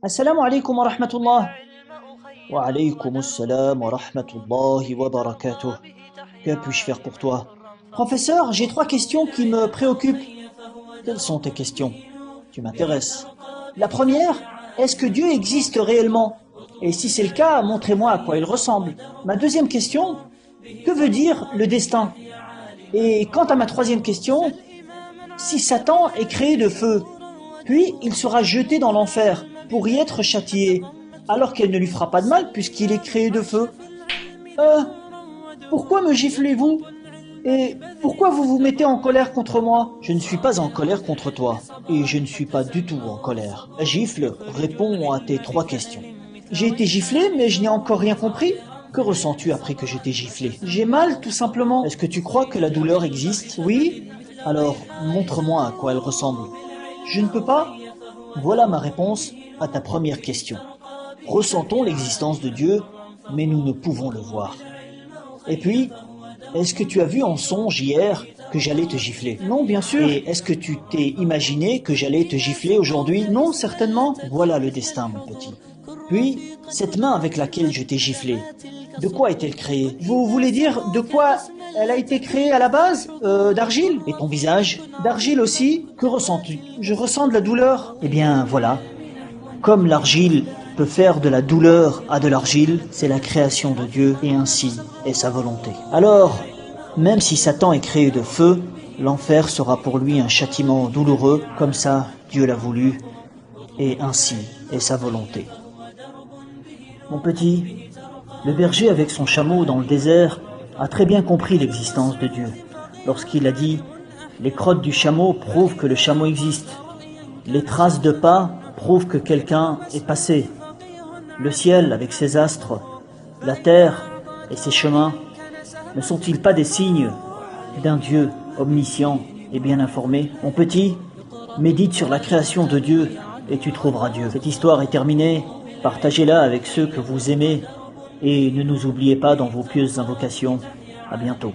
Assalamu alaikum wa rahmatullah. Wa alaykum assalam wa rahmatullahi wa barakatuh. Que puis-je faire pour toi? Professeur, j'ai trois questions qui me préoccupent. Quelles sont tes questions? Tu m'intéresses. La première, est-ce que Dieu existe réellement? Et si c'est le cas, montrez-moi à quoi il ressemble. Ma deuxième question, que veut dire le destin? Et quant à ma troisième question, si Satan est créé de feu, puis il sera jeté dans l'enfer pour y être châtié, alors qu'elle ne lui fera pas de mal puisqu'il est créé de feu. Euh, Pourquoi me giflez-vous? Et pourquoi vous vous mettez en colère contre moi? Je ne suis pas en colère contre toi, et je ne suis pas du tout en colère. La gifle répond à tes trois questions. J'ai été giflé, mais je n'ai encore rien compris. Que ressens-tu après que je t'ai giflé? J'ai mal, tout simplement. Est-ce que tu crois que la douleur existe? Oui. Alors, montre-moi à quoi elle ressemble. Je ne peux pas. Voilà ma réponse à ta première question. Ressentons l'existence de Dieu, mais nous ne pouvons le voir. Et puis, est-ce que tu as vu en songe hier que j'allais te gifler? Non, bien sûr. Et est-ce que tu t'es imaginé que j'allais te gifler aujourd'hui? Non, certainement. Voilà le destin, mon petit. Puis, cette main avec laquelle je t'ai giflé, de quoi est-elle créée? Vous voulez dire de quoi elle a été créée à la base? D'argile? Et ton visage? D'argile aussi? Que ressens-tu? Je ressens de la douleur. Eh bien, voilà. Comme l'argile peut faire de la douleur à de l'argile, c'est la création de Dieu et ainsi est sa volonté. Alors, même si Satan est créé de feu, l'enfer sera pour lui un châtiment douloureux, comme ça Dieu l'a voulu et ainsi est sa volonté. Mon petit, le berger avec son chameau dans le désert a très bien compris l'existence de Dieu lorsqu'il a dit « Les crottes du chameau prouvent que le chameau existe. Les traces de pas prouvent que quelqu'un est passé. Le ciel avec ses astres, la terre et ses chemins, ne sont-ils pas des signes d'un Dieu omniscient et bien informé? Mon petit, médite sur la création de Dieu et tu trouveras Dieu. Cette histoire est terminée, partagez-la avec ceux que vous aimez et ne nous oubliez pas dans vos pieuses invocations. À bientôt.